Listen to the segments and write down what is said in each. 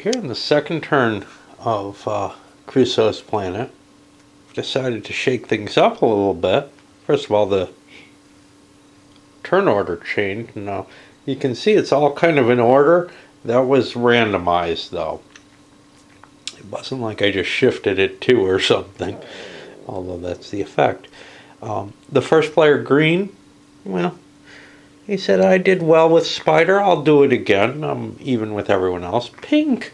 here in the second turn of Crusoe's planet, decided to shake things up a little bit. First of all, the turn order changed. Now, you can see it's all kind of in order. That was randomized, though. It wasn't like I just shifted it to or something, although that's the effect. The first player, Green, well, he said, I did well with Spider, I'll do it again. I'm even with everyone else. Pink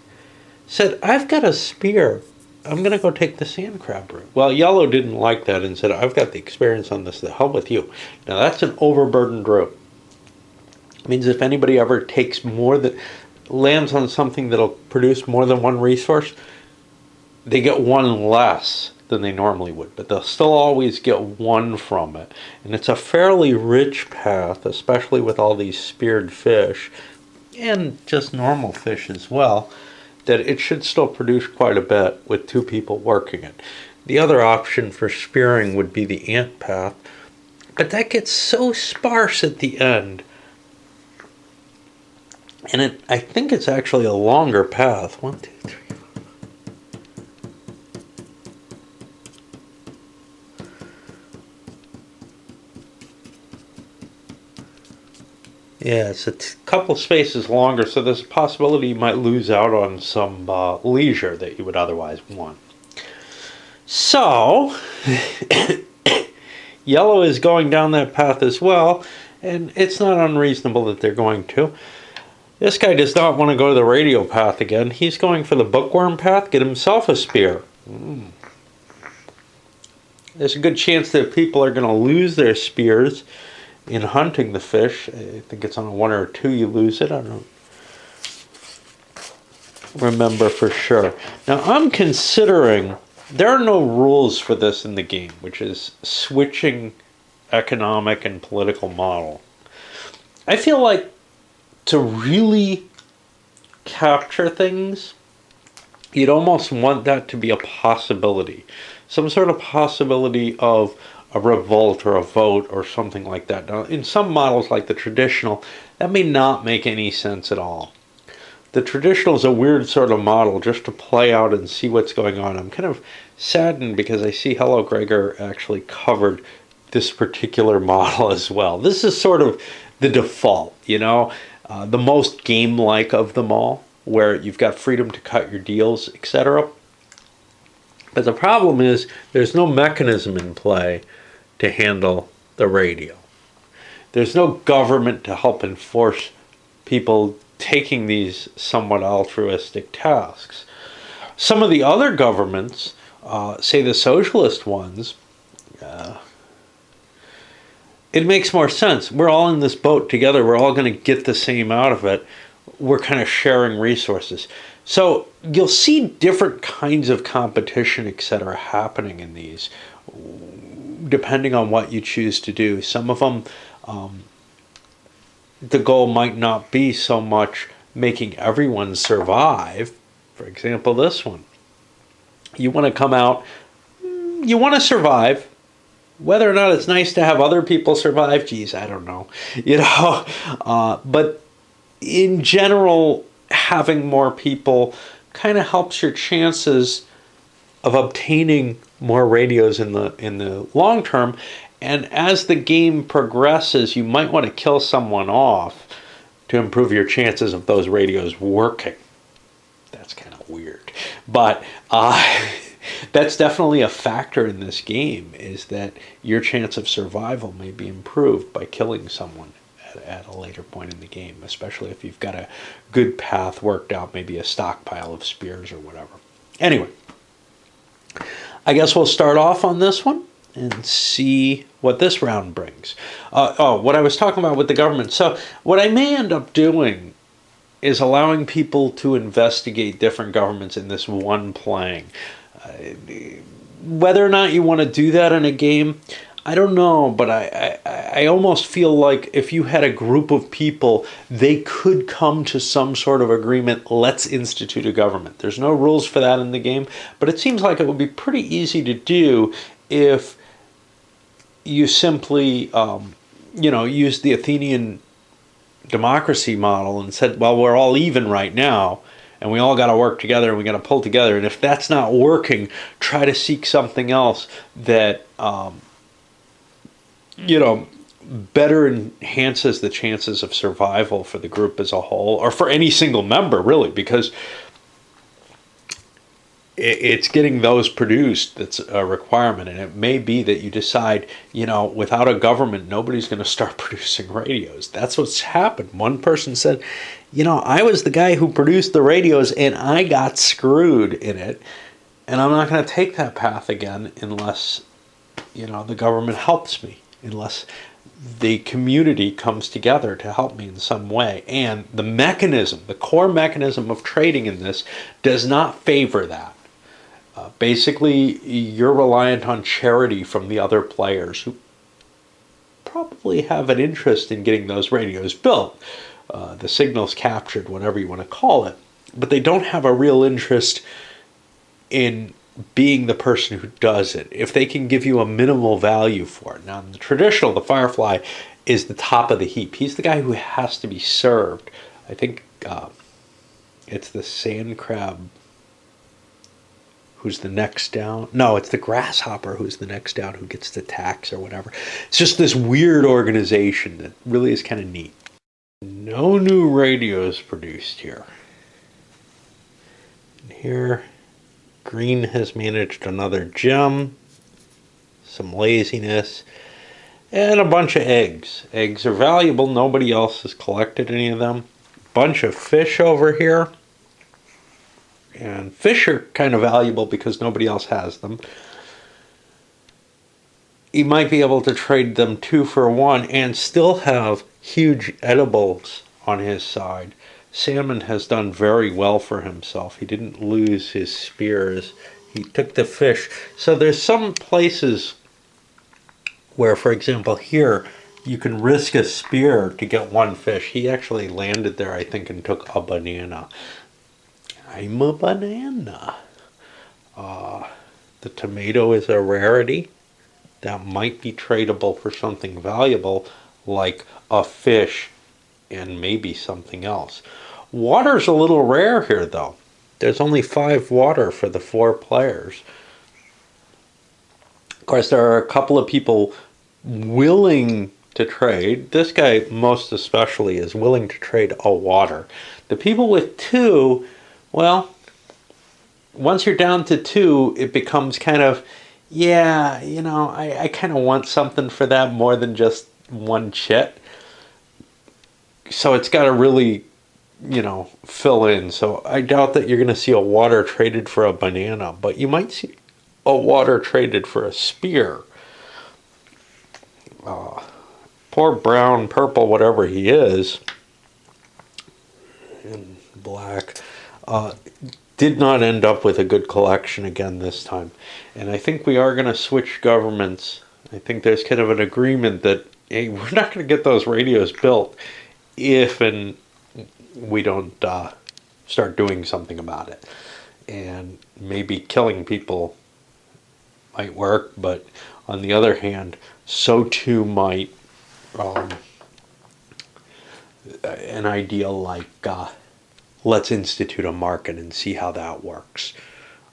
said, I've got a spear. I'm going to go take the sand crab route. Well, Yellow didn't like that and said, I've got the experience on this. The hell with you. Now, that's an overburdened route. It means if anybody ever takes more than, lands on something that'll produce more than one resource, they get one less than they normally would, but they'll still always get one from it. And it's a fairly rich path, especially with all these speared fish, and just normal fish as well, that it should still produce quite a bit with two people working it. The other option for spearing would be the ant path, but that gets so sparse at the end. And I think it's actually a longer path. 1, 2, 3. Yeah, it's a couple spaces longer, so there's a possibility you might lose out on some leisure that you would otherwise want. So, Yellow is going down that path as well, and it's not unreasonable that they're going to. This guy does not want to go to the radio path again. He's going for the bookworm path, get himself a spear. There's a good chance that people are going to lose their spears in hunting the fish. I think it's on a 1 or 2 you lose it. I don't remember for sure. Now I'm considering, there are no rules for this in the game, which is switching economic and political model. I feel like to really capture things, you'd almost want that to be a possibility. Some sort of possibility of a revolt or a vote or something like that. Now, in some models like the traditional, that may not make any sense at all. The traditional is a weird sort of model just to play out and see what's going on. I'm kind of saddened because I see Hello Gregor actually covered this particular model as well. This is sort of the default, you know, the most game-like of them all, where you've got freedom to cut your deals, etc. But the problem is there's no mechanism in play to handle the radio. There's no government to help enforce people taking these somewhat altruistic tasks. Some of the other governments, say the socialist ones, it makes more sense. We're all in this boat together. We're all going to get the same out of it. We're kind of sharing resources. So you'll see different kinds of competition, etc., happening in these, depending on what you choose to do. Some of them, the goal might not be so much making everyone survive. For example, this one. You want to come out, you want to survive. Whether or not it's nice to have other people survive, geez, I don't know. You know, but in general, having more people kind of helps your chances of obtaining more radios in the long term. And as the game progresses, you might want to kill someone off to improve your chances of those radios working. That's kind of weird, but that's definitely a factor in this game, is that your chance of survival may be improved by killing someone at a later point in the game, especially if you've got a good path worked out, maybe a stockpile of spears or whatever. Anyway, I guess we'll start off on this one and see what this round brings. What I was talking about with the government. So what I may end up doing is allowing people to investigate different governments in this one playing. Whether or not you want to do that in a game, I don't know, but I almost feel like if you had a group of people, they could come to some sort of agreement, let's institute a government. There's no rules for that in the game, but it seems like it would be pretty easy to do if you simply, used the Athenian democracy model and said, well, we're all even right now, And we all got to work together, and we got to pull together. And if that's not working, try to seek something else that, better enhances the chances of survival for the group as a whole, or for any single member, really, because it's getting those produced that's a requirement. And it may be that you decide, without a government, nobody's going to start producing radios. That's what's happened. One person said, I was the guy who produced the radios and I got screwed in it, and I'm not going to take that path again unless, the government helps me, unless the community comes together to help me in some way. And the core mechanism of trading in this does not favor that. Basically, you're reliant on charity from the other players who probably have an interest in getting those radios built, the signals captured, whatever you want to call it. But they don't have a real interest in being the person who does it, if they can give you a minimal value for it. Now, in the traditional, the Firefly is the top of the heap. He's the guy who has to be served. I think it's the sand crab who's the next down. No, it's the grasshopper who's the next down, who gets the tax or whatever. It's just this weird organization that really is kind of neat. No new radios produced here. And here, Green has managed another gem, some laziness, and a bunch of eggs. Eggs are valuable. Nobody else has collected any of them. Bunch of fish over here. And fish are kind of valuable because nobody else has them. You might be able to trade them 2 for 1 and still have huge edibles on his side. Salmon has done very well for himself. He didn't lose his spears. He took the fish. So there's some places where, for example, here, you can risk a spear to get 1 fish. He actually landed there, I think, and took a banana. I'm a banana. The tomato is a rarity. That might be tradable for something valuable, like a fish and maybe something else. Water's a little rare here, though. There's only 5 water for the 4 players. Of course, there are a couple of people willing to trade. This guy, most especially, is willing to trade a water. The people with 2, well, once you're down to 2, it becomes kind of, I kind of want something for that more than just 1 chit. So it's got to really, fill in. So I doubt that you're going to see a water traded for a banana, but you might see a water traded for a spear. Poor brown, purple, whatever he is, and black, did not end up with a good collection again this time. And I think we are going to switch governments. I think there's kind of an agreement that, hey, we're not going to get those radios built if and we don't start doing something about it. And maybe killing people might work, but on the other hand, so too might an idea like let's institute a market and see how that works.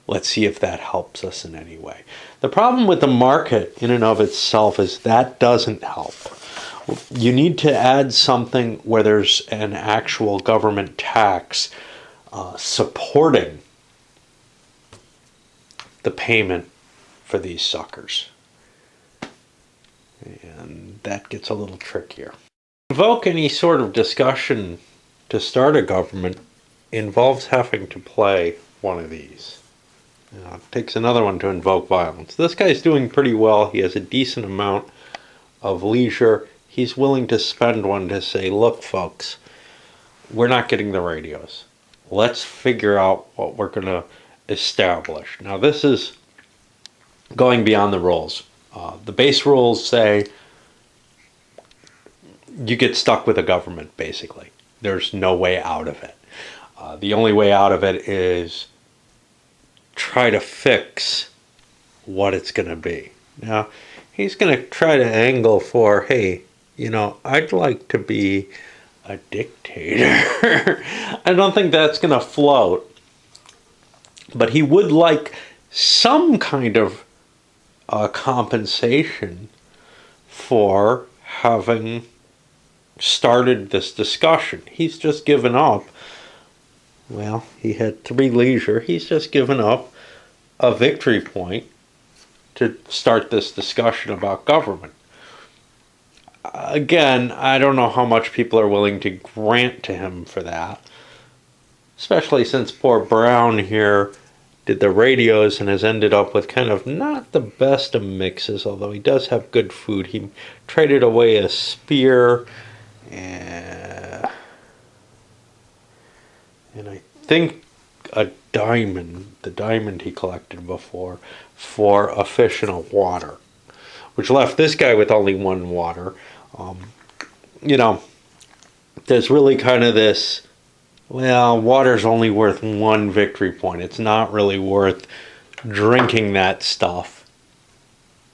Let's see if that helps us in any way. The problem with the market in and of itself is that doesn't help. You need to add something where there's an actual government tax supporting the payment for these suckers. And that gets a little trickier. To invoke any sort of discussion to start a government involves having to play one of these. It takes another one to invoke violence. This guy's doing pretty well. He has a decent amount of leisure. He's willing to spend one to say, look, folks, we're not getting the radios. Let's figure out what we're going to establish. Now, this is going beyond the rules. The base rules say you get stuck with a government, basically. There's no way out of it. The only way out of it is try to fix what it's going to be. Now, he's going to try to angle for, hey, I'd like to be a dictator. I don't think that's going to float. But he would like some kind of compensation for having started this discussion. He's just given up. Well, he had 3 leisure. He's just given up a victory point to start this discussion about government. Again, I don't know how much people are willing to grant to him for that. Especially since poor Brown here did the radios and has ended up with kind of not the best of mixes, although he does have good food. He traded away a spear and I think a diamond, the diamond he collected before, for a fish and a water, which left this guy with only 1 water. There's really kind of this, well, water's only worth 1 victory point. It's not really worth drinking that stuff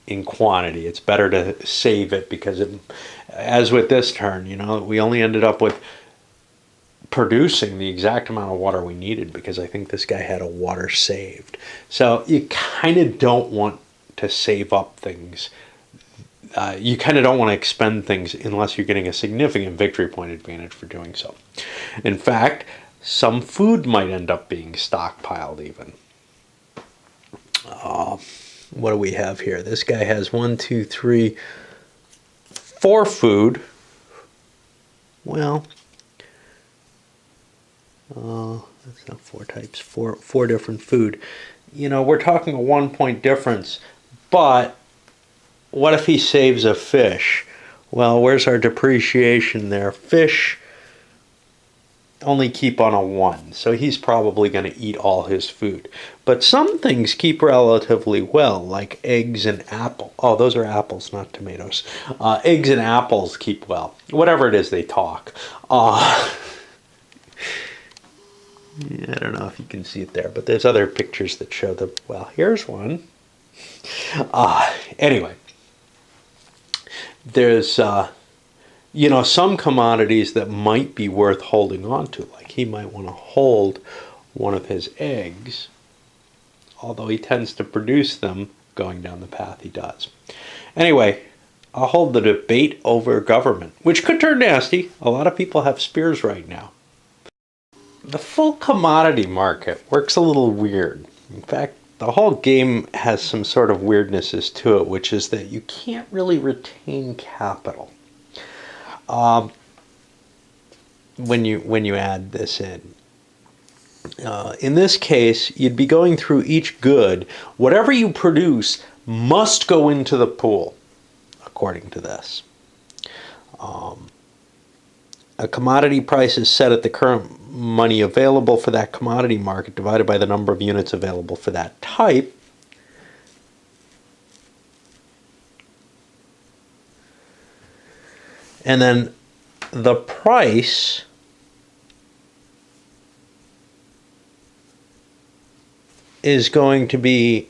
in quantity. It's better to save it because, as with this turn, we only ended up with producing the exact amount of water we needed because I think this guy had a water saved. So you kind of don't want to save up things. You kind of don't want to expend things unless you're getting a significant victory point advantage for doing so. In fact, some food might end up being stockpiled even. What do we have here? This guy has 1, 2, 3, 4 food. Well, that's not 4 types, four different food. We're talking a 1 point difference, but what if he saves a fish? Well, where's our depreciation there? Fish only keep on a 1, so he's probably going to eat all his food. But some things keep relatively well, like eggs and apple. Oh, those are apples, not tomatoes. Eggs and apples keep well. Whatever it is, they talk. I don't know if you can see it there, but there's other pictures that show them. Well, here's one. Anyway. There's, some commodities that might be worth holding on to. Like he might want to hold one of his eggs, although he tends to produce them going down the path he does. Anyway, I'll hold the debate over government, which could turn nasty. A lot of people have spears right now. The full commodity market works a little weird. In fact, the whole game has some sort of weirdnesses to it, which is that you can't really retain capital when you add this in. In this case, you'd be going through each good. Whatever you produce must go into the pool, according to this. A commodity price is set at the current money available for that commodity market divided by the number of units available for that type. And then the price is going to be,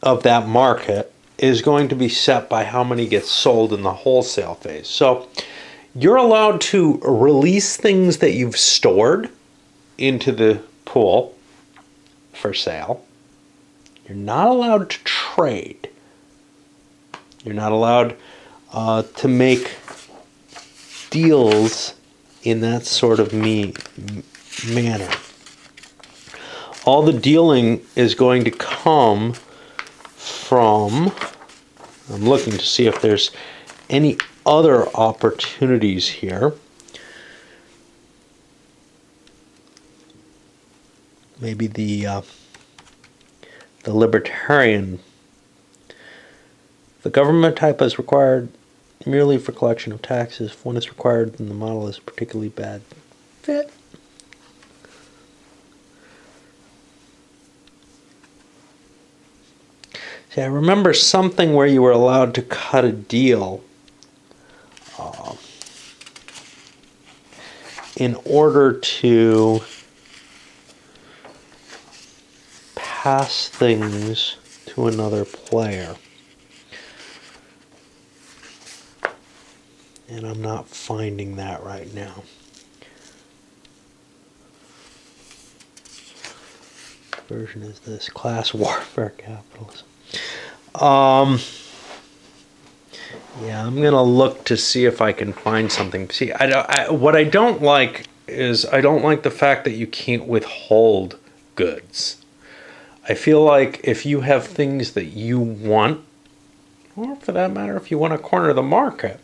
of that market, is going to be set by how many get sold in the wholesale phase. So you're allowed to release things that you've stored into the pool for sale. You're not allowed to trade. You're not allowed to make deals in that sort of manner. All the dealing is going to come from, I'm looking to see if there's any other opportunities here. Maybe the libertarian. The government type is required merely for collection of taxes. If one is required, then the model is a particularly bad fit. See, I remember something where you were allowed to cut a deal in order to pass things to another player. And I'm not finding that right now. version is this? Class warfare capitalism. Yeah, I'm gonna look to see if I can find something. See, what I don't like is I don't like the fact that you can't withhold goods. I feel like if you have things that you want, or for that matter, if you want to corner the market,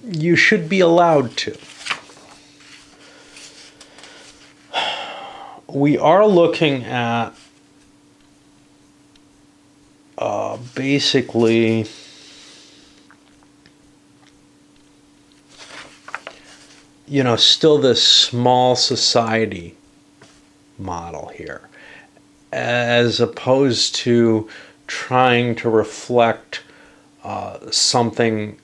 you should be allowed to. We are looking at basically still this small society model here, as opposed to trying to reflect something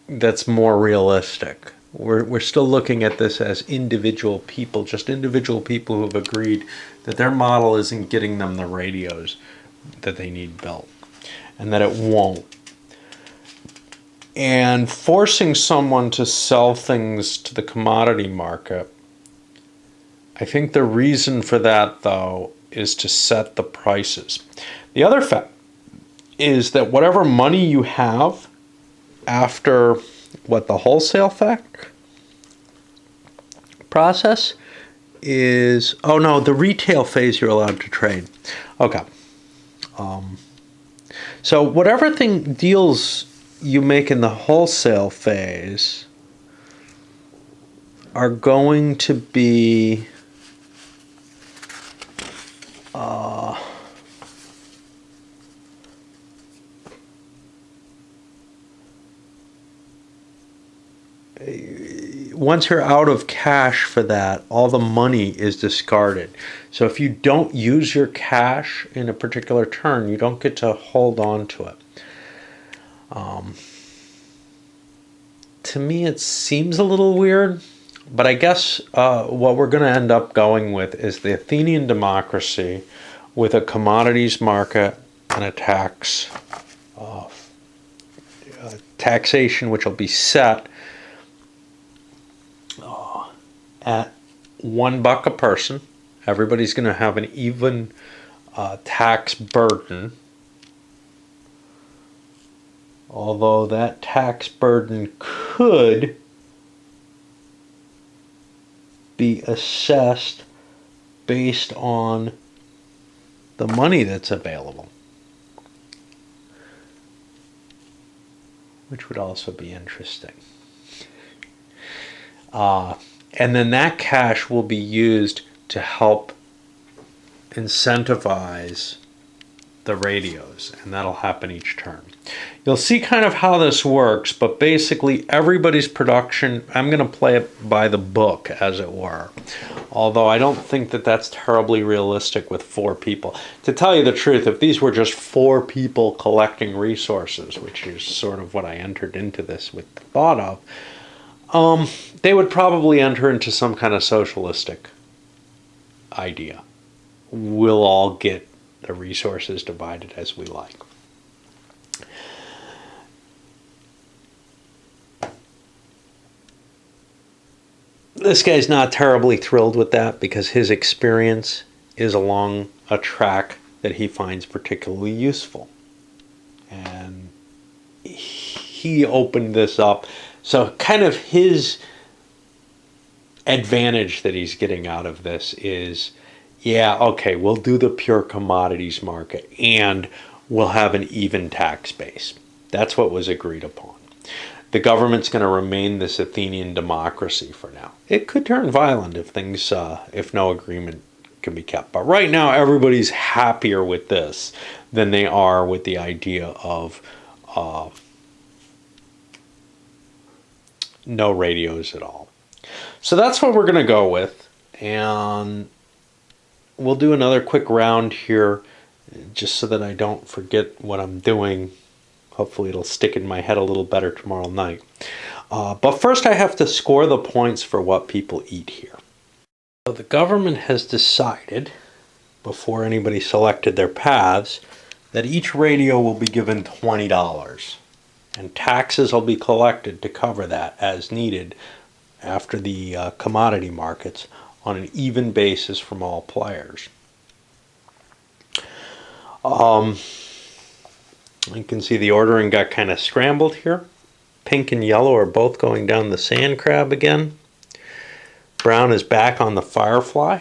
that's more realistic. We're still looking at this as individual people, just individual people who have agreed that their model isn't getting them the radios that they need built, and that it won't. And forcing someone to sell things to the commodity market, I think the reason for that, though, is to set the prices. The other fact is that whatever money you have after the wholesale process is, oh no, the retail phase you're allowed to trade. Okay. So whatever deals you make in the wholesale phase are going to be once you're out of cash for that, all the money is discarded. So if you don't use your cash in a particular turn, you don't get to hold on to it. To me, it seems a little weird, but I guess what we're going to end up going with is the Athenian democracy with a commodities market and a taxation which will be set at $1 a person. Everybody's going to have an even tax burden, although that tax burden could be assessed based on the money that's available, which would also be interesting. And then that cash will be used to help incentivize the radios, and that'll happen each turn. You'll see kind of how this works, but basically everybody's production, I'm going to play it by the book, as it were. Although I don't think that that's terribly realistic with 4 people. To tell you the truth, if these were just 4 people collecting resources, which is sort of what I entered into this with the thought of, they would probably enter into some kind of socialistic idea. We'll all get the resources divided as we like. This guy's not terribly thrilled with that because his experience is along a track that he finds particularly useful. And he opened this up. So kind of his advantage that he's getting out of this is, yeah, okay, we'll do the pure commodities market and we'll have an even tax base. That's what was agreed upon. The government's going to remain this Athenian democracy for now. It could turn violent if if no agreement can be kept. But right now, everybody's happier with this than they are with the idea of no radios at all. So that's what we're going to go with. And we'll do another quick round here just so that I don't forget what I'm doing. Hopefully it'll stick in my head a little better tomorrow night. But first I have to score the points for what people eat here. So the government has decided, before anybody selected their paths, that each radio will be given $20. And taxes will be collected to cover that as needed after the commodity markets on an even basis from all players. You can see the ordering got kind of scrambled here. Pink and yellow are both going down the sand crab again. Brown is back on the firefly.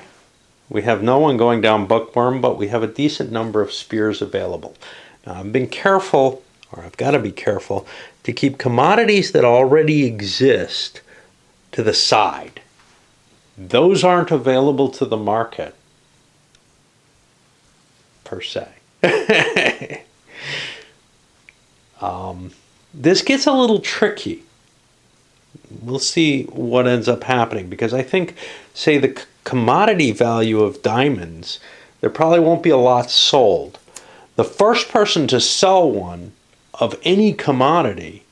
We have no one going down bookworm, but we have a decent number of spears available. Now, I've been careful, or I've got to be careful, to keep commodities that already exist to the side. Those aren't available to the market, per se. This gets a little tricky. We'll see what ends up happening, because I think, say, the commodity value of diamonds, there probably won't be a lot sold. The first person to sell one of any commodity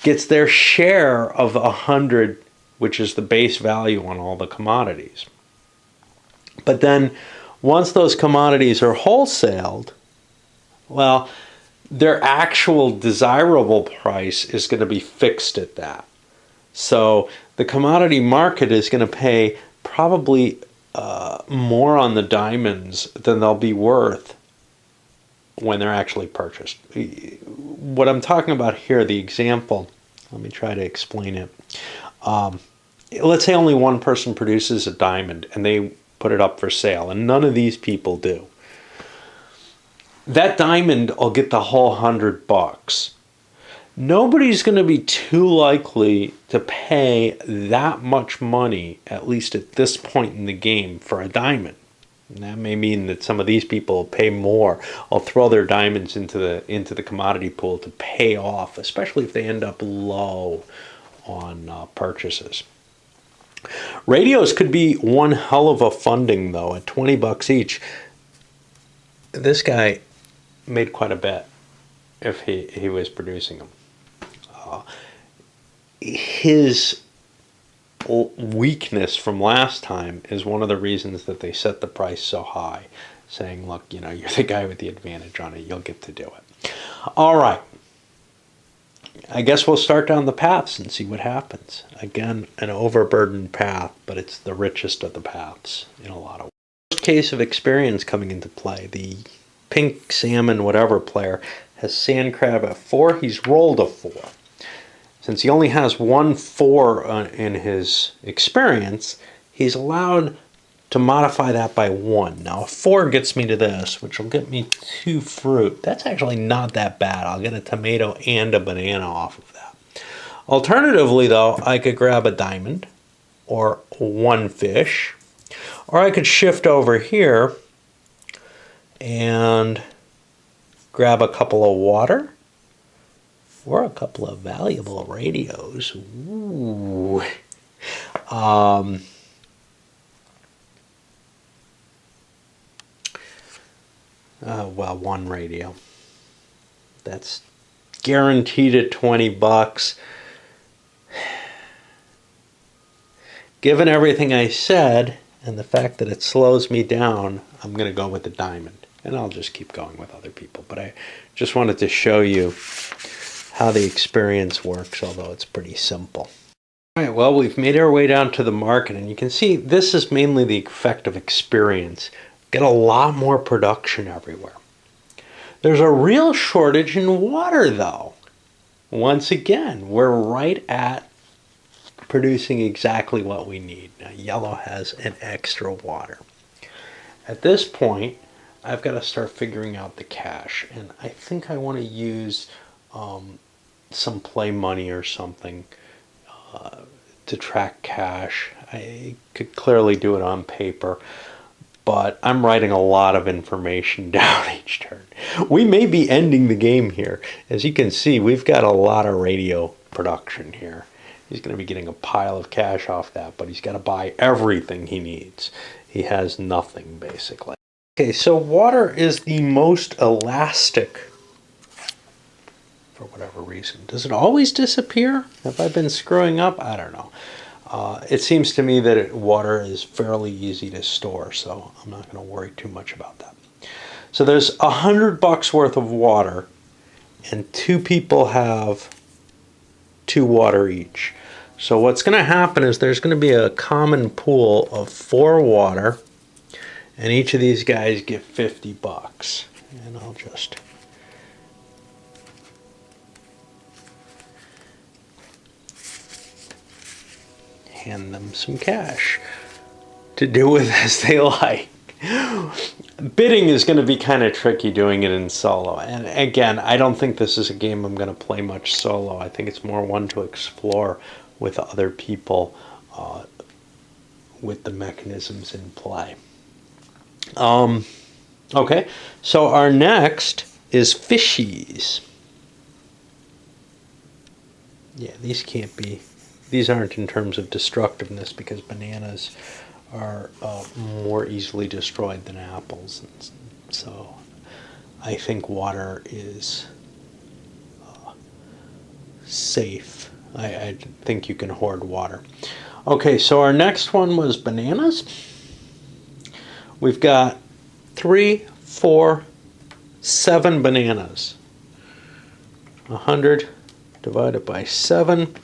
gets their share of 100, which is the base value on all the commodities. But then once those commodities are wholesaled, well, their actual desirable price is going to be fixed at that. So the commodity market is going to pay probably more on the diamonds than they'll be worth when they're actually purchased. What I'm talking about here, the example, let me try to explain it. Let's say only one person produces a diamond and they put it up for sale, and none of these people do. That diamond will get the whole $100. Nobody's going to be too likely to pay that much money, at least at this point in the game, for a diamond. And that may mean that some of these people will pay more. I'll throw their diamonds into the commodity pool to pay off, especially if they end up low on purchases. Radios could be one hell of a funding, though, at $20 each. This guy made quite a bit if he was producing them. His weakness from last time is one of the reasons that they set the price so high, saying, look, you know, you're the guy with the advantage on it, you'll get to do it. All right, I guess we'll start down the paths and see what happens. Again, an overburdened path, but it's the richest of the paths in a lot of ways. First case of experience coming into play. The pink salmon whatever player has sand crab at 4. He's rolled a 4. Since he only has one 4 in his experience, he's allowed to modify that by 1. Now, a 4 gets me to this, which will get me 2 fruit. That's actually not that bad. I'll get a tomato and a banana off of that. Alternatively, though, I could grab a diamond or 1 fish, or I could shift over here and grab a couple of water or a couple of valuable radios. Ooh. Well, 1 radio. That's guaranteed at $20. Given everything I said and the fact that it slows me down, I'm going to go with the diamond. And I'll just keep going with other people. But I just wanted to show you how the experience works, although it's pretty simple. All right, well, we've made our way down to the market, and you can see this is mainly the effect of experience. Get a lot more production everywhere. There's a real shortage in water, though. Once again, we're right at producing exactly what we need. Now, yellow has an extra water. At this point, I've got to start figuring out the cash, and I think I want to use some play money or something to track cash. I could clearly do it on paper, but I'm writing a lot of information down each turn. We may be ending the game here. As you can see, we've got a lot of radio production here. He's going to be getting a pile of cash off that, but he's got to buy everything he needs. He has nothing, basically. Okay, so water is the most elastic for whatever reason. Does it always disappear? Have I been screwing up? I don't know. It seems to me that water is fairly easy to store, so I'm not going to worry too much about that. So there's $100 worth of water, and 2 people have 2 water each. So what's going to happen is there's going to be a common pool of 4 water, and each of these guys get $50. And I'll just hand them some cash to do with as they like. Bidding is going to be kind of tricky doing it in solo. And again, I don't think this is a game I'm going to play much solo. I think it's more one to explore with other people with the mechanisms in play. Okay, so our next is fishies. Yeah, these can't be, these aren't in terms of destructiveness because bananas are more easily destroyed than apples. And so I think water is safe. I think you can hoard water. Okay, so our next one was bananas. We've got 3, 4, 7 bananas. 100 divided by 7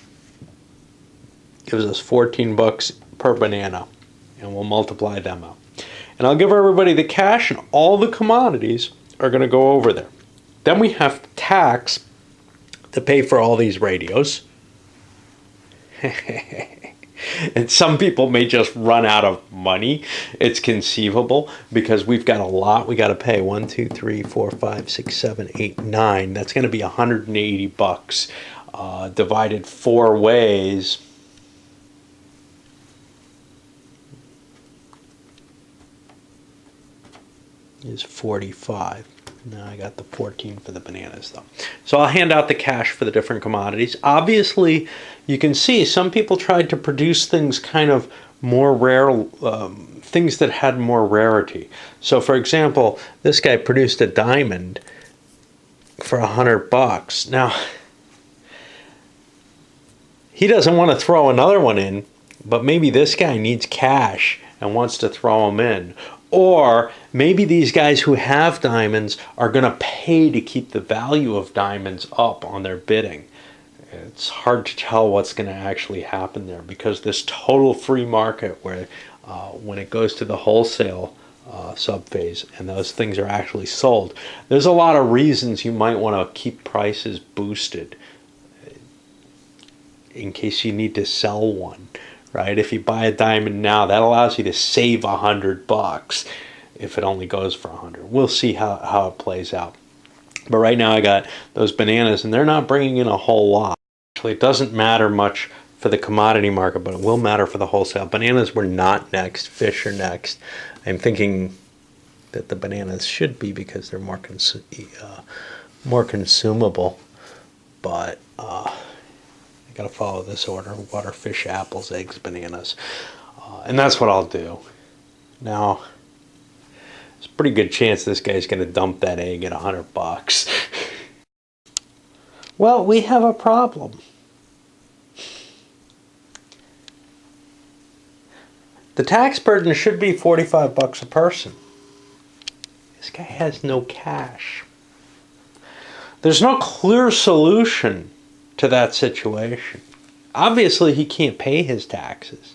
gives us 14 bucks per banana. And we'll multiply them out. And I'll give everybody the cash, and all the commodities are going to go over there. Then we have tax to pay for all these radios. And some people may just run out of money. It's conceivable because we've got a lot we got to pay. 1, 2, 3, 4, 5, 6, 7, 8, 9. That's going to be 180 bucks divided 4 ways. Is 45. Now I got the 14 for the bananas though. So I'll hand out the cash for the different commodities. Obviously, you can see some people tried to produce things kind of more rare, things that had more rarity. So for example, this guy produced a diamond for 100 bucks. Now, he doesn't want to throw another one in, but maybe this guy needs cash and wants to throw them in. Or maybe these guys who have diamonds are going to pay to keep the value of diamonds up on their bidding. It's hard to tell what's going to actually happen there because this total free market where when it goes to the wholesale subphase and those things are actually sold, there's a lot of reasons you might want to keep prices boosted in case you need to sell one. Right? If you buy a diamond now, that allows you to save 100 bucks if it only goes for 100. We'll see how it plays out. But right now I got those bananas, and they're not bringing in a whole lot. Actually, it doesn't matter much for the commodity market, but it will matter for the wholesale. Bananas were not next. Fish are next. I'm thinking that the bananas should be because they're more consumable. But got to follow this order: water, fish, apples, eggs, bananas, and that's what I'll do. Now, there's a pretty good chance this guy's going to dump that egg at 100 bucks. Well, we have a problem. The tax burden should be 45 bucks a person. This guy has no cash. There's no clear solution to that situation. Obviously, he can't pay his taxes.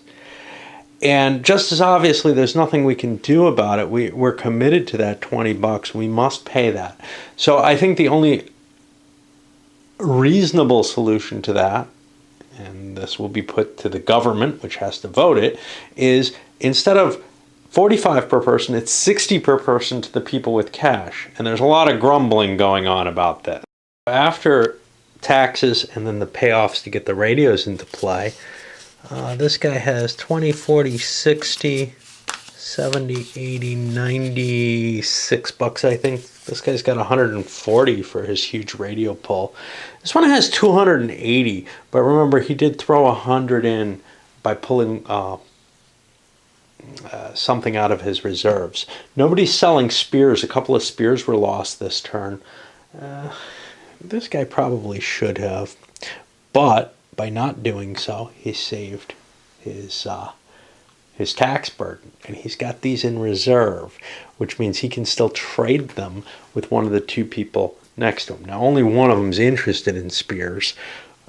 And just as obviously, there's nothing we can do about it. We're committed to that 20 bucks. We must pay that. So I think the only reasonable solution to that, and this will be put to the government, which has to vote it, is instead of 45 per person, it's 60 per person to the people with cash. And there's a lot of grumbling going on about that. After taxes and then the payoffs to get the radios into play, this guy has 20, 40, 60, 70, 80, 96 bucks, I think. This guy's got 140 for his huge radio pull. This one has 280, but remember, he did throw 100 in by pulling something out of his reserves. Nobody's selling spears. A couple of spears were lost this turn. This guy probably should have, but by not doing so, he saved his tax burden, and he's got these in reserve, which means he can still trade them with one of the two people next to him. Now, only one of them's interested in spears,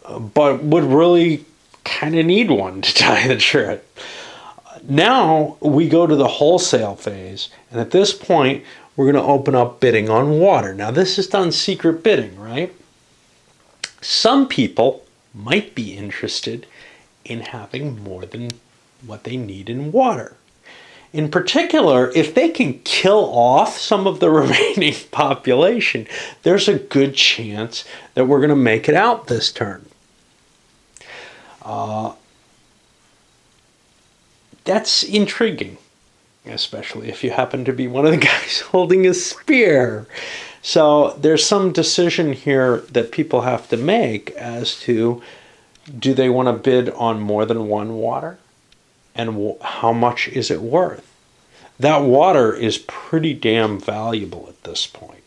but would really kind of need one, to tell you the truth. Now we go to the wholesale phase, and at this point, we're going to open up bidding on water. Now, this is done secret bidding, right? Some people might be interested in having more than what they need in water. In particular, if they can kill off some of the remaining population, there's a good chance that we're going to make it out this turn. That's intriguing, especially if you happen to be one of the guys holding a spear. So there's some decision here that people have to make as to, do they want to bid on more than one water? And how much is it worth? That water is pretty damn valuable at this point.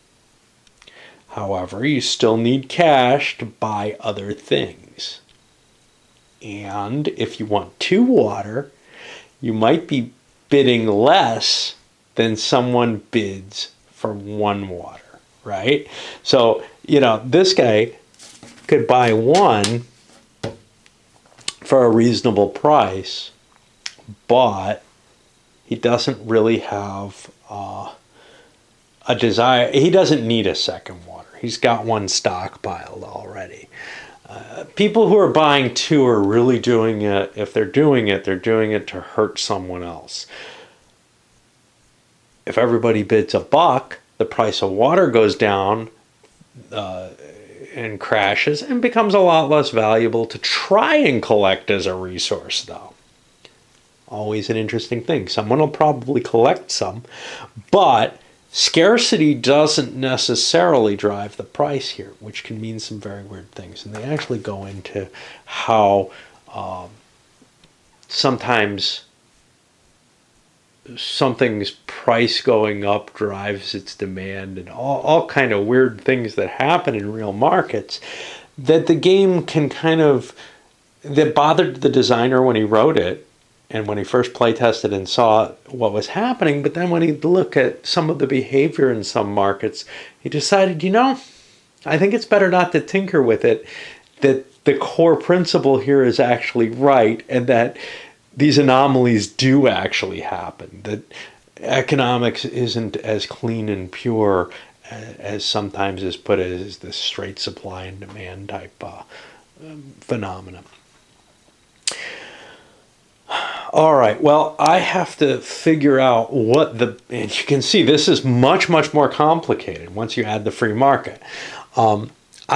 However, you still need cash to buy other things. And if you want 2 water, you might be bidding less than someone bids for 1 water, right? So, this guy could buy 1 for a reasonable price, but he doesn't really have a desire. He doesn't need a second water. He's got 1 stockpiled already. People who are buying 2 are really doing it. If they're doing it to hurt someone else. If everybody bids $1, the price of water goes down and crashes and becomes a lot less valuable to try and collect as a resource, though. Always an interesting thing. Someone will probably collect some, but scarcity doesn't necessarily drive the price here, which can mean some very weird things. And they actually go into how sometimes something's price going up drives its demand, and all kind of weird things that happen in real markets that the game can that bothered the designer when he wrote it and when he first play tested and saw what was happening. But then when he looked at some of the behavior in some markets, he decided, I think it's better not to tinker with it, that the core principle here is actually right, and that these anomalies do actually happen, that economics isn't as clean and pure as sometimes is put as this straight supply and demand type phenomenon. All right, well, I have to figure out and you can see this is much, much more complicated once you add the free market. I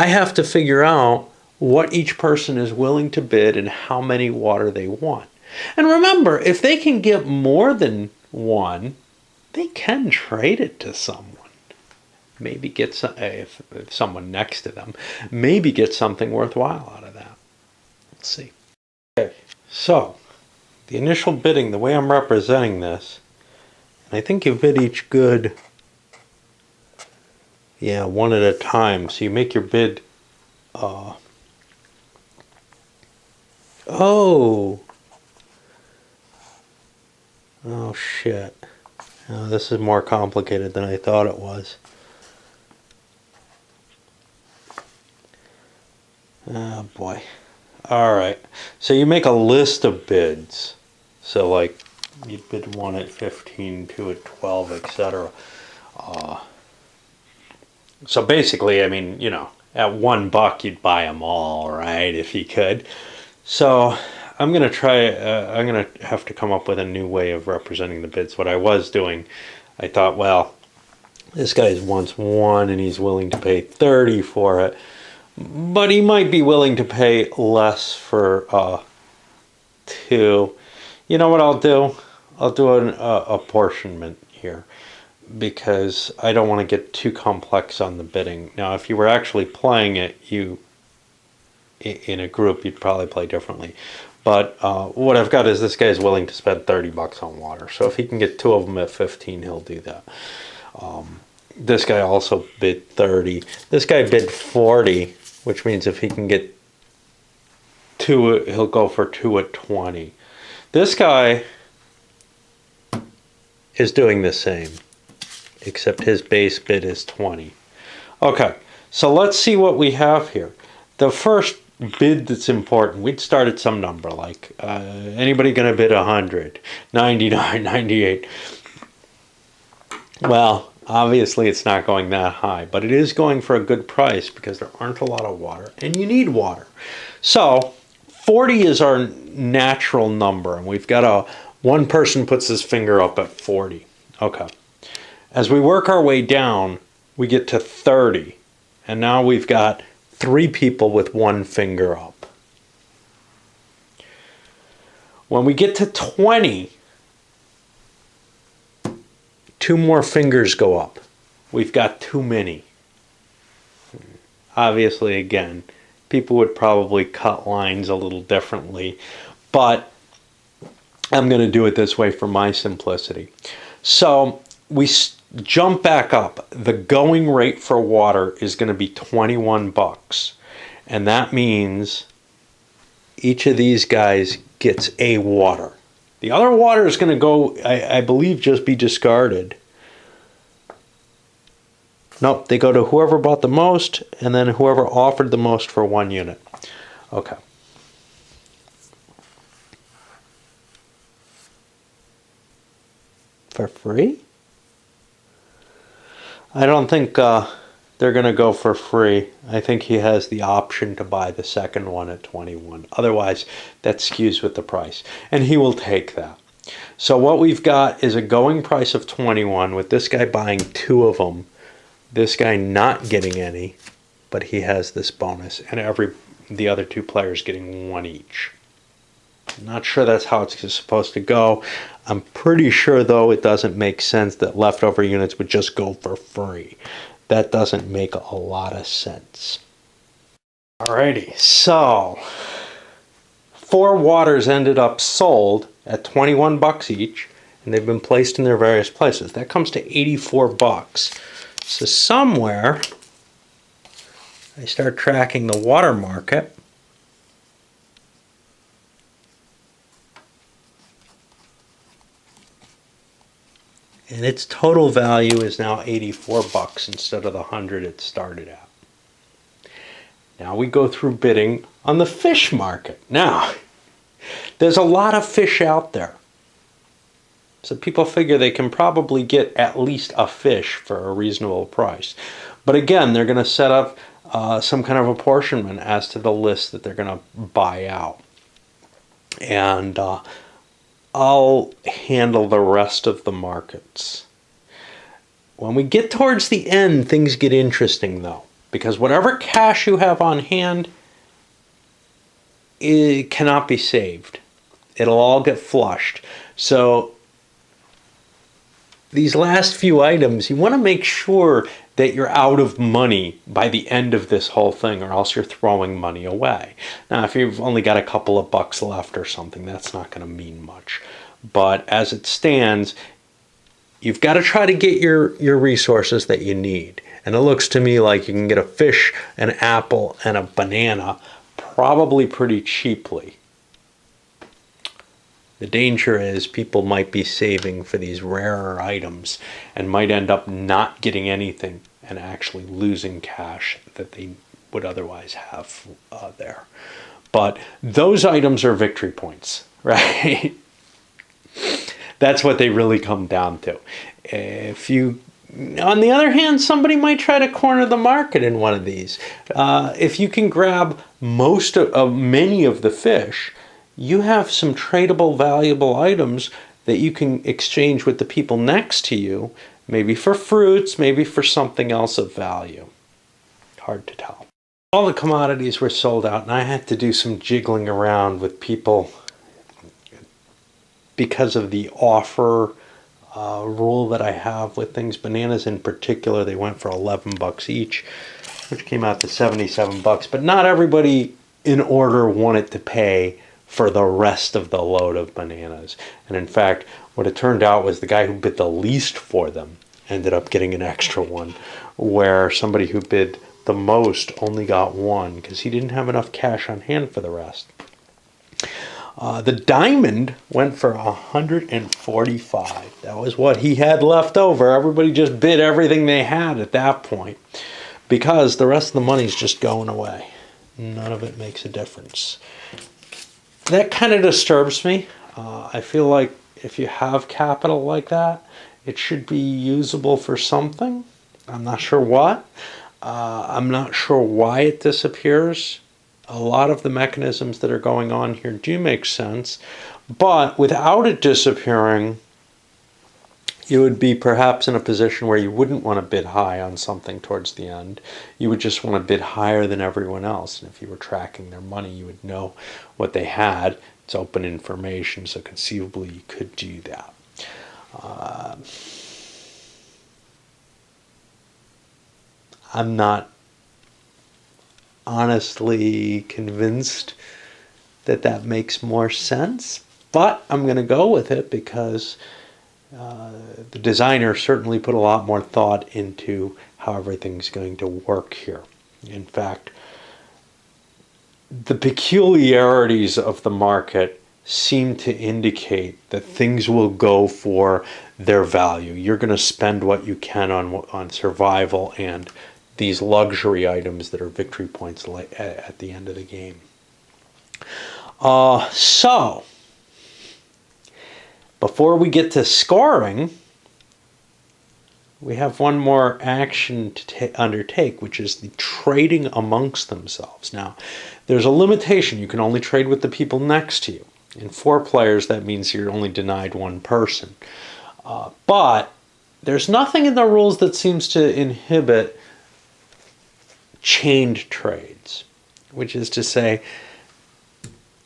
have to figure out what each person is willing to bid and how many water they want. And remember, if they can get more than 1, they can trade it to someone. Maybe get if someone next to them, maybe get something worthwhile out of that. Let's see. Okay, so the initial bidding, the way I'm representing this, and I think you bid each good, one at a time. So you make your bid. Oh shit. This is more complicated than I thought it was. Oh boy. Alright. So you make a list of bids. So like you'd bid 1 at 15, 2 at 12, etc. So basically, at $1 you'd buy them all, right? If you could. So I'm going to try, I'm going to have to come up with a new way of representing the bids. What I was doing, I thought, well, this guy wants 1 and he's willing to pay 30 for it. But he might be willing to pay less for 2. You know what I'll do? I'll do an apportionment here, because I don't want to get too complex on the bidding. Now, if you were actually playing it, in a group, you'd probably play differently. But what I've got is this guy is willing to spend $30 on water. So if he can get 2 of them at 15, he'll do that. This guy also bid 30. This guy bid 40, which means if he can get 2, he'll go for 2 at 20. This guy is doing the same, except his base bid is 20. Okay, so let's see what we have here. The first bid that's important, we'd start at some number, like anybody going to bid 100, 99, 98. Well, Obviously, it's not going that high, but it is going for a good price because there aren't a lot of water, and you need water. So 40 is our natural number, and we've got one person puts his finger up at 40. Okay. As we work our way down, we get to 30, and now we've got 3 people with one finger up. When we get to 20, 2 more fingers go up. We've got too many. Obviously, again, people would probably cut lines a little differently, but I'm going to do it this way for my simplicity. So we jump back up. The going rate for water is going to be 21 bucks. And that means each of these guys gets a water. The other water is going to go, I believe, just be discarded. Nope, they go to whoever bought the most, and then whoever offered the most for 1 unit. Okay. For free? I don't think they're going to go for free. I think he has the option to buy the second one at 21. Otherwise, that skews with the price. And he will take that. So what we've got is a going price of 21 with this guy buying 2 of them. This guy not getting any, but he has this bonus. And the other 2 players getting 1 each. I'm not sure that's how it's supposed to go. I'm pretty sure, though, it doesn't make sense that leftover units would just go for free. That doesn't make a lot of sense. Alrighty, so 4 waters ended up sold at 21 bucks each, and they've been placed in their various places. That comes to 84 bucks. So somewhere, I start tracking the water market. And its total value is now 84 bucks instead of the 100 it started at. Now we go through bidding on the fish market. Now, there's a lot of fish out there. So people figure they can probably get at least a fish for a reasonable price. But again, they're going to set up some kind of apportionment as to the list that they're going to buy out. And I'll handle the rest of the markets. When we get towards the end, things get interesting though, because whatever cash you have on hand, it cannot be saved. It'll all get flushed. So these last few items, you want to make sure that you're out of money by the end of this whole thing, or else you're throwing money away. Now, if you've only got a couple of bucks left or something, that's not going to mean much. But as it stands, you've got to try to get your resources that you need. And it looks to me like you can get a fish, an apple, and a banana probably pretty cheaply. The danger is people might be saving for these rarer items and might end up not getting anything and actually losing cash that they would otherwise have there. But those items are victory points, right? That's what they really come down to. On the other hand, somebody might try to corner the market in one of these. If you can grab many of the fish, you have some tradable, valuable items that you can exchange with the people next to you, maybe for fruits, maybe for something else of value. Hard to tell. All the commodities were sold out, and I had to do some jiggling around with people because of the offer rule that I have with things. Bananas in particular, they went for 11 bucks each, which came out to 77 bucks. But not everybody in order wanted to pay for the rest of the load of bananas. And in fact, what it turned out was the guy who bid the least for them ended up getting an extra one, where somebody who bid the most only got one because he didn't have enough cash on hand for the rest. The diamond went for 145. That was what he had left over. Everybody just bid everything they had at that point because the rest of the money's just going away. None of it makes a difference. That kind of disturbs me. I feel like if you have capital like that, It should be usable for something. I'm not sure what. I'm not sure why it disappears. A lot of the mechanisms that are going on here do make sense, but without it disappearing, you would be perhaps in a position where you wouldn't want to bid high on something towards the end. You would just want to bid higher than everyone else. And if you were tracking their money, you would know what they had. It's open information, so conceivably you could do that. I'm not honestly convinced that that makes more sense, but I'm going to go with it because the designer certainly put a lot more thought into how everything's going to work here. In fact, the peculiarities of the market seem to indicate that things will go for their value. You're going to spend what you can on survival and these luxury items that are victory points at the end of the game. So, before we get to scoring, we have one more action to undertake, which is the trading amongst themselves. Now, there's a limitation. You can only trade with the people next to you. In 4 players, that means you're only denied one person. But there's nothing in the rules that seems to inhibit chained trades, which is to say,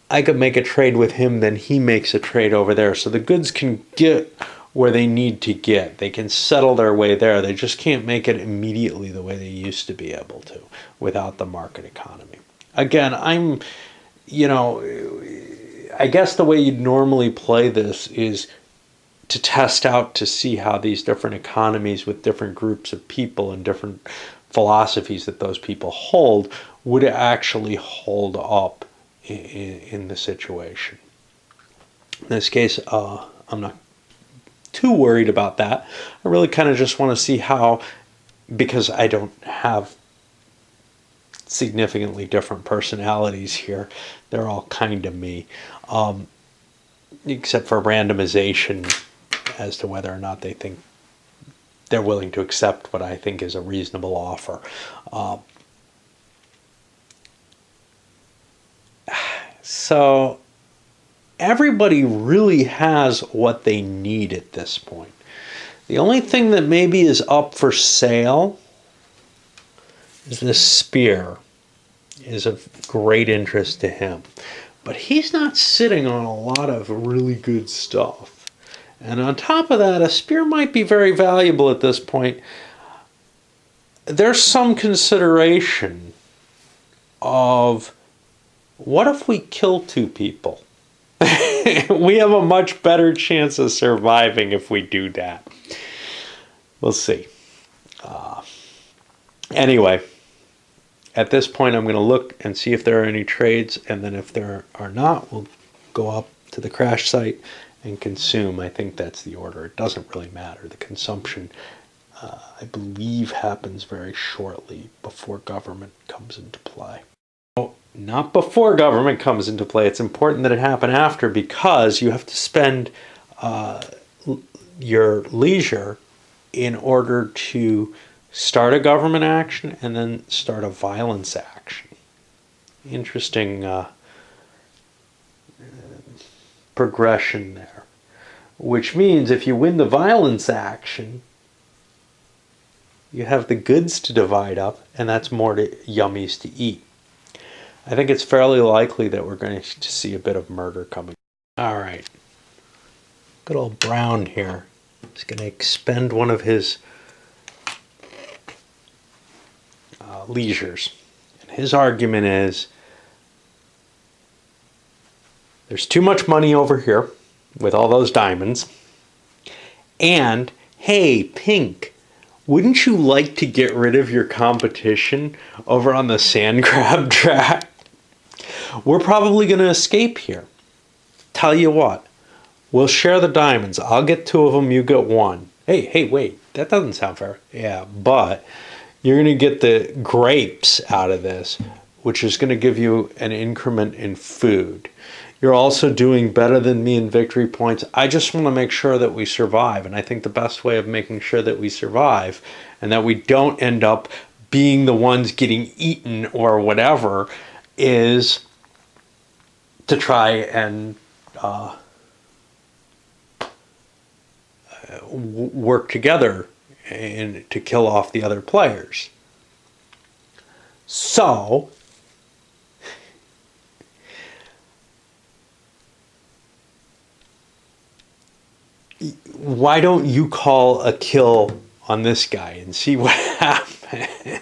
I could make a trade with him, then he makes a trade over there. So the goods can get where they need to get. They can settle their way there. They just can't make it immediately the way they used to be able to without the market economy. Again, I guess the way you'd normally play this is to test out to see how these different economies with different groups of people and different philosophies that those people hold would actually hold up in the situation. In this case, I'm not too worried about that. I really kind of just want to see how, because I don't have significantly different personalities here, they're all kind of me, except for randomization as to whether or not they think they're willing to accept what I think is a reasonable offer. So everybody really has what they need at this point. The only thing that maybe is up for sale is this spear. Is of great interest to him. But he's not sitting on a lot of really good stuff. And on top of that, a spear might be very valuable at this point. There's some consideration of, what if we kill 2 people? We have a much better chance of surviving if we do that. We'll see. Anyway, at this point, I'm going to look and see if there are any trades, and then if there are not, we'll go up to the crash site and consume. I think that's the order. It doesn't really matter. The consumption, I believe, happens very shortly before government comes into play. Not before government comes into play. It's important that it happen after, because you have to spend your leisure in order to start a government action and then start a violence action. Interesting progression there. Which means if you win the violence action, you have the goods to divide up, and that's more yummies to eat. I think it's fairly likely that we're going to see a bit of murder coming. All right. Good old Brown here is going to expend one of his leisures. And his argument is, there's too much money over here with all those diamonds. And, hey, Pink, wouldn't you like to get rid of your competition over on the sand crab track? We're probably going to escape here. Tell you what, we'll share the diamonds. I'll get 2 of them, you get 1. Hey, wait, that doesn't sound fair. Yeah, but you're going to get the grapes out of this, which is going to give you an increment in food. You're also doing better than me in victory points. I just want to make sure that we survive. And I think the best way of making sure that we survive and that we don't end up being the ones getting eaten or whatever is to try and work together and to kill off the other players. So why don't you call a kill on this guy and see what happens?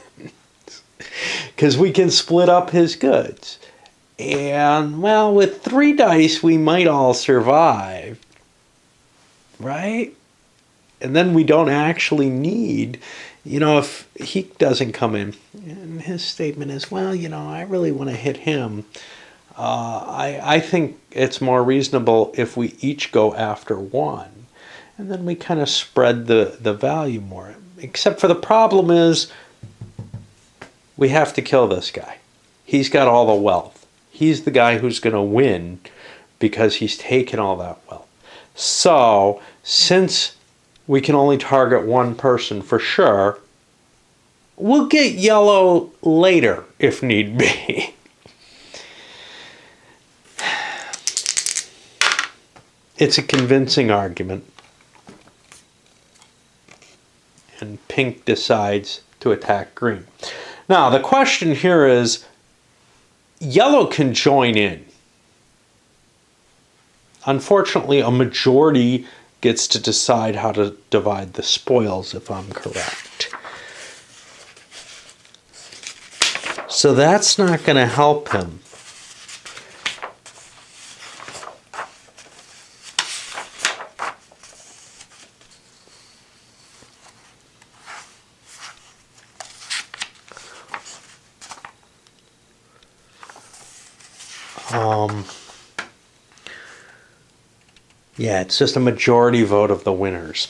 Because we can split up his goods. And, well, with 3 dice, we might all survive. Right? And then we don't actually need, if he doesn't come in, and his statement is, well, I really want to hit him. I think it's more reasonable if we each go after one. And then we kind of spread the value more. Except for the problem is we have to kill this guy. He's got all the wealth. He's the guy who's going to win because he's taken all that wealth. So, since we can only target one person for sure, we'll get yellow later if need be. It's a convincing argument. And pink decides to attack green. Now, the question here is, yellow can join in. Unfortunately, a majority gets to decide how to divide the spoils, if I'm correct. So that's not going to help him. Yeah, it's just a majority vote of the winners.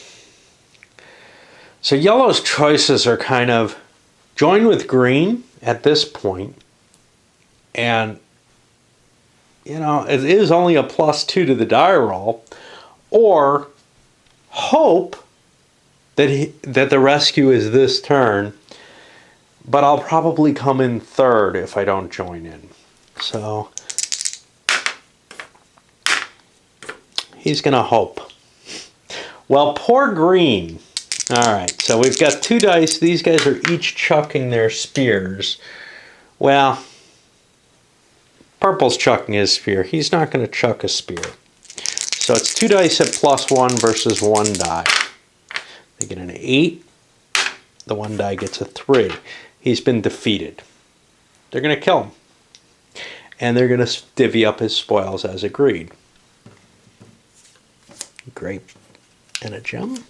So yellow's choices are kind of join with green at this point, and it is only a +2 to the die roll, or hope that the rescue is this turn, but I'll probably come in third if I don't join in. So he's going to hope. Well, poor green. All right, so we've got 2 dice. These guys are each chucking their spears. Well, purple's chucking his spear. He's not going to chuck a spear. So it's 2 dice at +1 versus 1 die. They get an 8. The 1 die gets a 3. He's been defeated. They're going to kill him. And they're going to divvy up his spoils as agreed. Grape and a gem.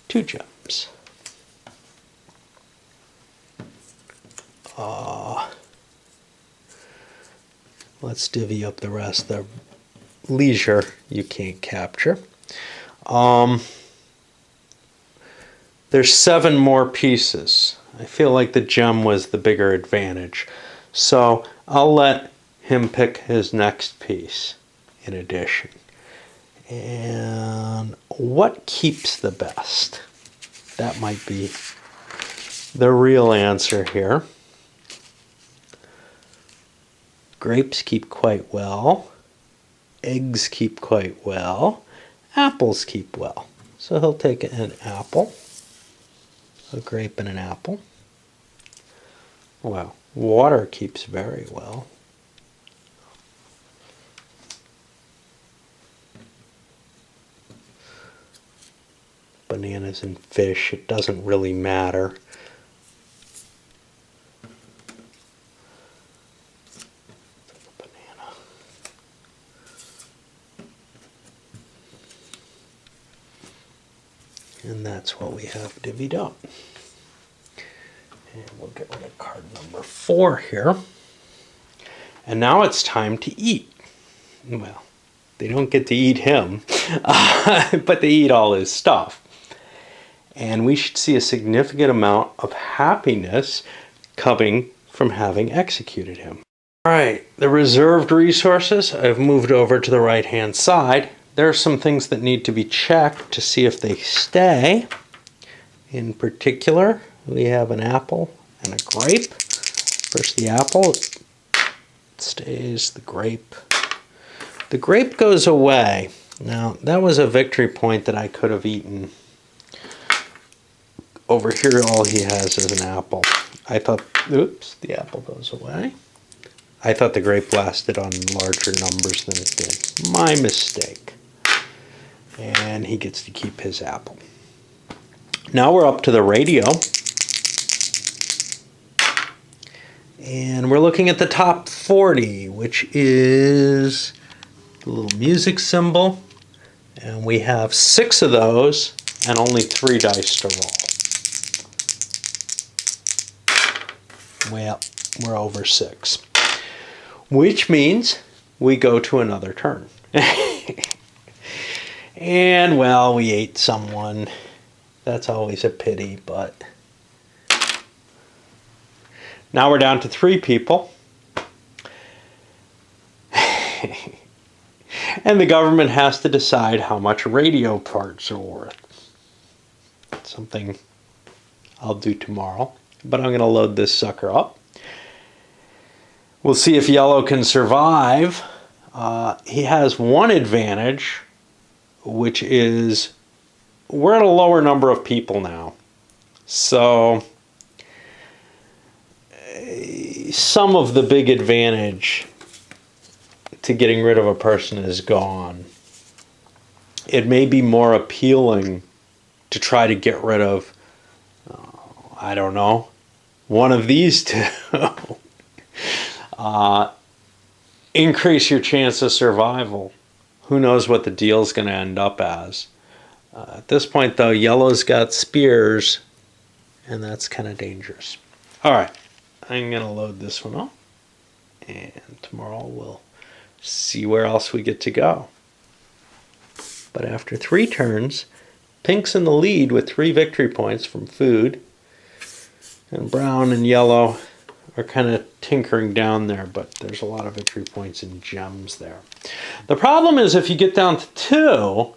2 gems. Let's divvy up the rest. The leisure you can't capture. There's 7 more pieces. I feel like the gem was the bigger advantage. So I'll let him pick his next piece in addition. And what keeps the best? That might be the real answer here. Grapes keep quite well. Eggs keep quite well. Apples keep well. So he'll take an apple, a grape and an apple. Well, water keeps very well. Bananas and fish, it doesn't really matter. Banana. And that's what we have divvied up. And we'll get rid of card number 4 here. And now it's time to eat. Well, they don't get to eat him, but they eat all his stuff. And we should see a significant amount of happiness coming from having executed him. Alright, the reserved resources, I've moved over to the right-hand side. There are some things that need to be checked to see if they stay. In particular, we have an apple and a grape. First the apple, it stays, the grape. The grape goes away. Now, that was a victory point that I could have eaten. Over here, all he has is an apple. I thought, oops, the apple goes away. I thought the grape lasted on larger numbers than it did. My mistake. And he gets to keep his apple. Now we're up to the radio. And we're looking at the top 40, which is the little music symbol. And we have 6 of those and only 3 dice to roll. Well, we're over 6. Which means we go to another turn. And, well, we ate someone. That's always a pity, but... Now we're down to 3 people. And the government has to decide how much radio parts are worth. Something I'll do tomorrow. But I'm going to load this sucker up. We'll see if yellow can survive. He has one advantage, which is we're at a lower number of people now. So some of the big advantage to getting rid of a person is gone. It may be more appealing to try to get rid of, I don't know, one of these two. Increase your chance of survival. Who knows what the deal's going to end up as. At this point, though, yellow's got spears, and that's kind of dangerous. All right, I'm going to load this one up, and tomorrow we'll see where else we get to go. But after 3 turns, pink's in the lead with 3 victory points from food, and brown and yellow are kind of tinkering down there, but there's a lot of victory points in gems there. The problem is if you get down to 2,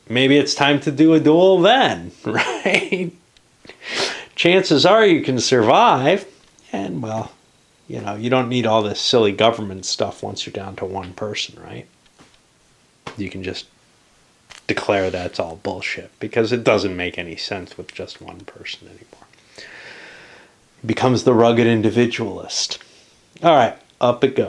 maybe it's time to do a duel then, right? Chances are you can survive, and well, you know, you don't need all this silly government stuff once you're down to 1 person, right? You can just declare that's all bullshit, because it doesn't make any sense with just 1 person anymore. Becomes the rugged individualist. All right, up it goes.